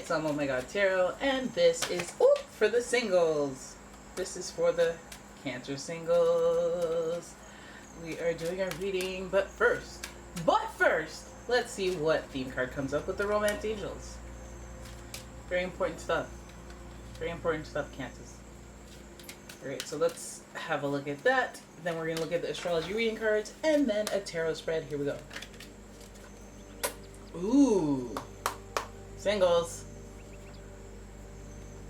It's umomgtarot, and this is for the singles. This is for the Cancer singles. We are doing our reading, but first, let's see what theme card comes up with the Romance Angels. Very important stuff. Very important stuff, Cancers. Alright, so let's have a look at that. Then we're going to look at the astrology reading cards, and then a tarot spread. Here we go. Ooh. Singles.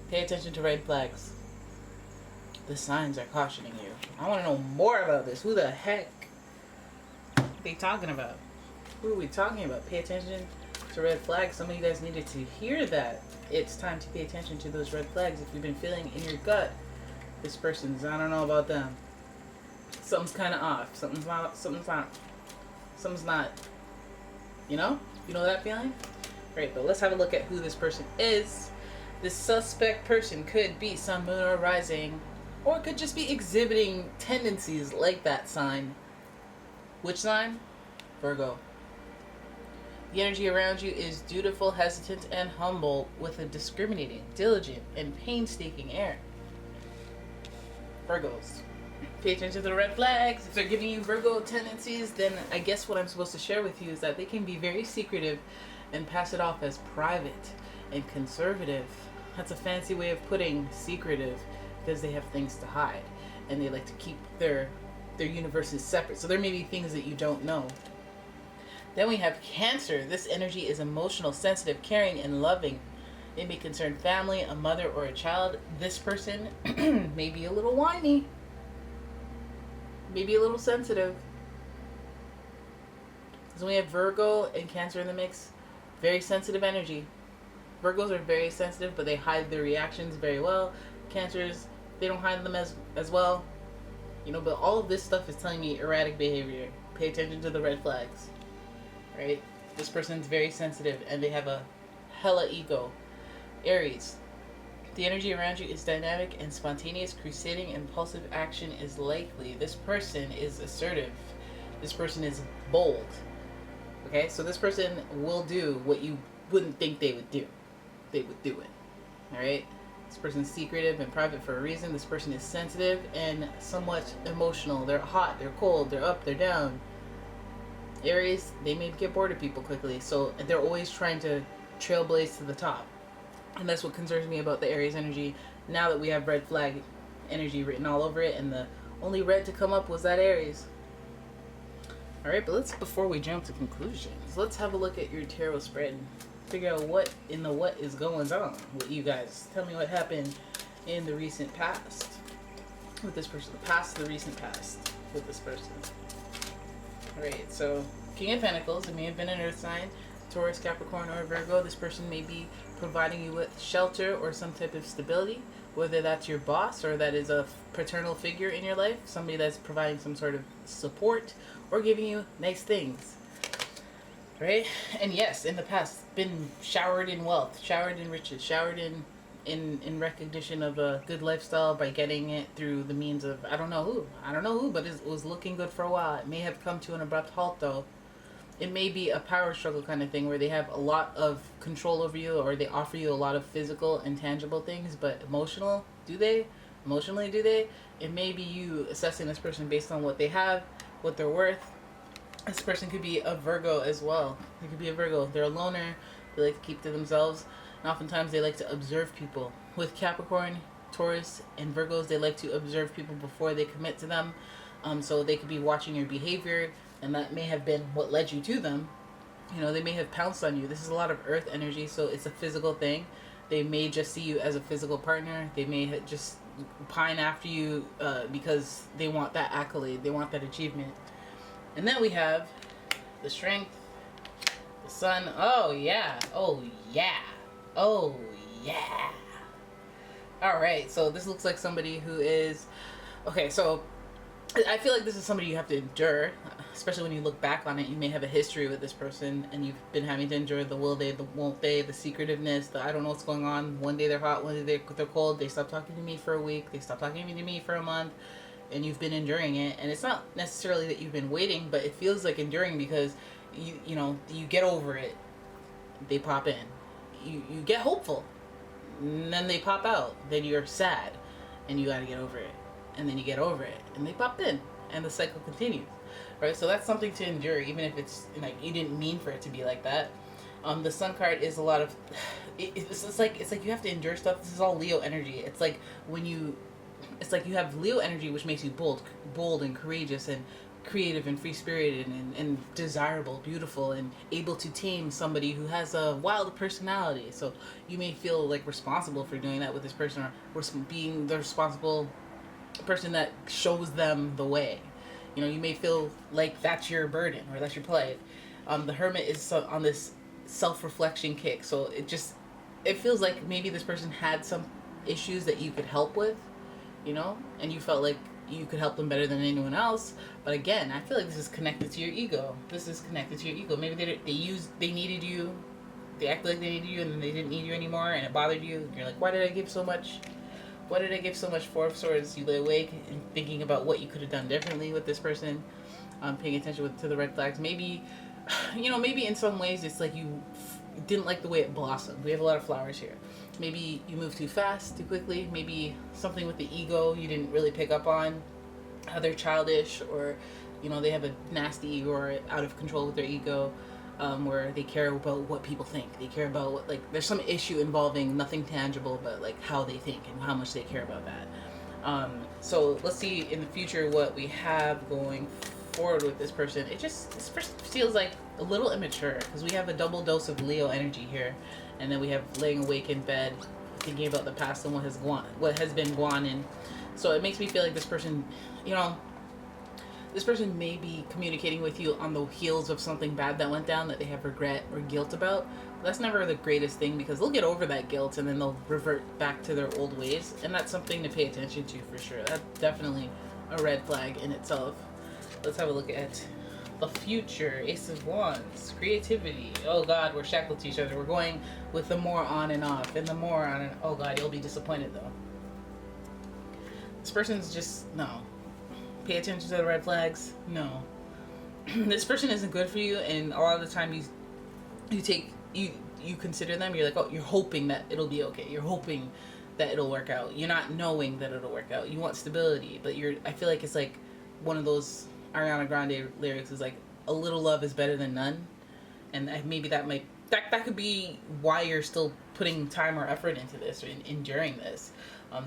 Pay attention to red flags. The signs are cautioning you. I want to know more about this. Who the heck are they talking about? Who are we talking about? Pay attention to red flags. Some of you guys needed to hear that. It's time to pay attention to those red flags. If you've been feeling in your gut, this person's, I don't know about them. Something's kind of off. Something's not. You know that feeling? Right, but let's have a look at who this person is. This suspect person could be Sun, Moon, or Rising, or it could just be exhibiting tendencies like that sign. Which sign? Virgo. The energy around you is dutiful, hesitant, and humble, with a discriminating, diligent, and painstaking air. Virgos. Pay attention to the red flags. If they're giving you Virgo tendencies, then I guess what I'm supposed to share with you is that they can be very secretive and pass it off as private and conservative. That's a fancy way of putting secretive, because they have things to hide and they like to keep their universes separate. So there may be things that you don't know. Then we have Cancer. This energy is emotional, sensitive, caring, and loving. It may concern family, a mother, or a child. This person may be a little whiny, maybe a little sensitive. So we have Virgo and Cancer in the mix. Very sensitive energy. Virgos are very sensitive, but they hide their reactions very well. Cancers, they don't hide them as well. But all of this stuff is telling me erratic behavior. Pay attention to the red flags. Right? This person's very sensitive and they have a hella ego. Aries. The energy around you is dynamic and spontaneous. Crusading, impulsive action is likely. This person is assertive. This person is bold. Okay, so this person will do what you wouldn't think they would do. They would do it. Alright? This person's secretive and private for a reason. This person is sensitive and somewhat emotional. They're hot, they're cold, they're up, they're down. Aries, they may get bored of people quickly, so they're always trying to trailblaze to the top. And that's what concerns me about the Aries energy. Now that we have red flag energy written all over it, and the only red to come up was that Aries. Alright, but before we jump to conclusions, let's have a look at your tarot spread and figure out what is going on with you guys. Tell me what happened in the recent past with this person. The recent past with this person. Alright, so King of Pentacles, it may have been an earth sign, Taurus, Capricorn, or Virgo. This person may be providing you with shelter or some type of stability, whether that's your boss or that is a paternal figure in your life, somebody that's providing some sort of support or giving you nice things. Right? And yes, in the past, been showered in wealth, showered in riches, showered in recognition of a good lifestyle by getting it through the means of I don't know who, but it was looking good for a while. It may have come to an abrupt halt though. It may be a power struggle kind of thing where they have a lot of control over you, or they offer you a lot of physical and tangible things, but emotionally do they? It may be you assessing this person based on what they have, what they're worth. This person could be a Virgo as well. They could be a Virgo. They're a loner. They like to keep to themselves. And oftentimes they like to observe people. With Capricorn, Taurus, and Virgos, they like to observe people before they commit to them. So they could be watching your behavior, and that may have been what led you to them. They may have pounced on you. This is a lot of earth energy, so it's a physical thing. They may just see you as a physical partner. They may just pine after you because they want that accolade. They want that achievement. And then we have the Strength, the Sun. Oh yeah. Alright, so this looks like somebody who is... Okay, so I feel like this is somebody you have to endure, especially when you look back on it. You may have a history with this person, and you've been having to endure the will they, the won't they, the secretiveness, the I don't know what's going on. One day they're hot, one day they're cold. They stop talking to me for a week, they stop talking to me for a month, and you've been enduring it. And it's not necessarily that you've been waiting, but it feels like enduring because you get over it. They pop in. you get hopeful, and then they pop out. Then you're sad, and you got to get over it, and then you get over it, and they popped in, and the cycle continues, right? So that's something to endure, even if it's like you didn't mean for it to be like that. The Sun card is a lot of it's like you have to endure stuff. This is all Leo energy. It's like when you it's like you have Leo energy, which makes you bold and courageous and creative and free spirited and desirable, beautiful, and able to tame somebody who has a wild personality. So you may feel like responsible for doing that with this person, or being the responsible person that shows them the way. You know, you may feel like that's your burden or that's your plight. The Hermit is on this self-reflection kick, so it feels like maybe this person had some issues that you could help with, you know, and you felt like you could help them better than anyone else. But again, I feel like this is connected to your ego. Maybe they needed you, they acted like they needed you, and then they didn't need you anymore, and it bothered you. You're like, why did I give so much? Four of Swords. You lay awake and thinking about what you could have done differently with this person. Paying attention to the red flags. Maybe, maybe in some ways it's like you didn't like the way it blossomed. We have a lot of flowers here. Maybe you moved too fast, too quickly. Maybe something with the ego you didn't really pick up on. How they're childish, or they have a nasty ego, or out of control with their ego, where they care about what people think. They care about what, like, there's some issue involving nothing tangible, but like how they think and how much they care about that. So let's see in the future what we have going forward with this person. This person feels like a little immature, because we have a double dose of Leo energy here, and then we have laying awake in bed thinking about the past and what has been gone in. So it makes me feel like this person, this person may be communicating with you on the heels of something bad that went down that they have regret or guilt about. But that's never the greatest thing, because they'll get over that guilt and then they'll revert back to their old ways, and that's something to pay attention to for sure. That's definitely a red flag in itself. Let's have a look at the future. Ace of Wands, creativity. Oh God, we're shackled to each other. We're going with the more on and off, and the more on and oh God, you'll be disappointed though. This person's just, no. Pay attention to the red flags. No. This person isn't good for you, and a lot of the time you consider them, you're like, oh, you're hoping that it'll be okay. You're hoping that it'll work out. You're not knowing that it'll work out. You want stability, but I feel like it's like one of those Ariana Grande lyrics is like, a little love is better than none. And maybe that could be why you're still putting time or effort into this, or enduring this.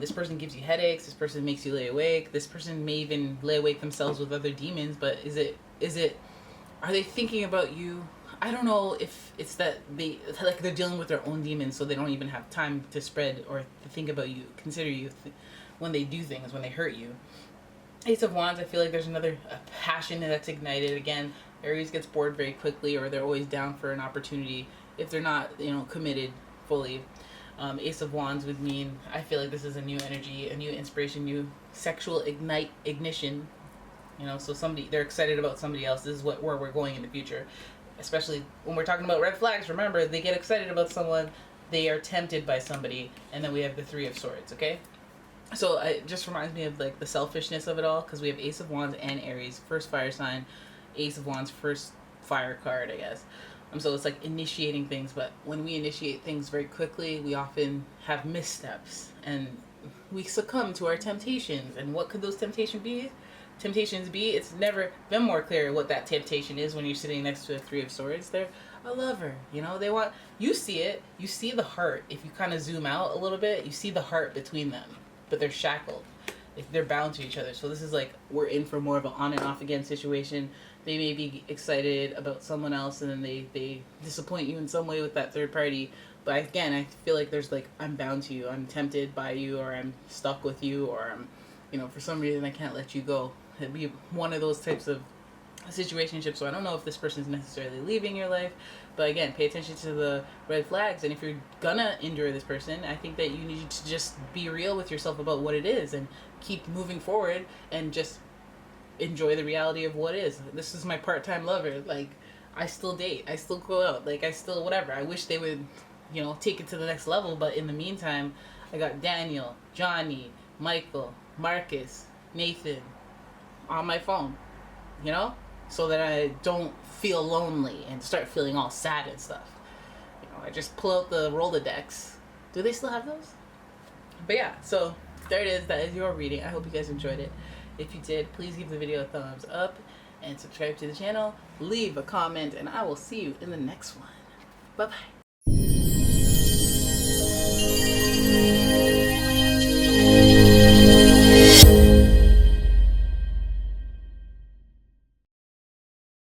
This person gives you headaches. This person makes you lay awake. This person may even lay awake themselves with other demons. But are they thinking about you? I don't know if it's that they're dealing with their own demons, so they don't even have time to spread or to think about you, consider you when they do things, when they hurt you. Ace of Wands, I feel like there's a passion that's ignited again. Aries gets bored very quickly, or they're always down for an opportunity if they're not, committed fully. Ace of Wands would mean, I feel like this is a new energy, a new inspiration, new sexual ignition. So they're excited about somebody else. This is where we're going in the future. Especially when we're talking about red flags, remember, they get excited about someone, they are tempted by somebody, and then we have the Three of Swords, okay? So it just reminds me of like the selfishness of it all, because we have Ace of Wands and Aries, first fire sign, Ace of Wands, first fire card, I guess. So it's like initiating things, but when we initiate things very quickly, we often have missteps, and we succumb to our temptations. And what could those temptations be? It's never been more clear what that temptation is when you're sitting next to a Three of Swords. They're a lover, they want, you see it, you see the heart. If you kind of zoom out a little bit, you see the heart between them, but they're shackled. They're bound to each other. So this is like, we're in for more of an on and off again situation. They may be excited about someone else, and then they disappoint you in some way with that third party. But again, I feel like there's like, I'm bound to you, I'm tempted by you, or I'm stuck with you, or I'm, for some reason I can't let you go. It'd be one of those types of situationships. So I don't know if this person is necessarily leaving your life, but again, pay attention to the red flags. And if you're gonna endure this person, I think that you need to just be real with yourself about what it is, and keep moving forward, and just enjoy the reality of what is. This is my part-time lover. Like, I still date, I still go out, like, I still whatever. I wish they would, take it to the next level, but in the meantime, I got Daniel, Johnny, Michael, Marcus, Nathan on my phone, so that I don't feel lonely and start feeling all sad and stuff. I just pull out the Rolodex. Do they still have those? But yeah, so there it is. That is your reading. I hope you guys enjoyed it. If you did, please give the video a thumbs up and subscribe to the channel. Leave a comment, and I will see you in the next one. Bye bye.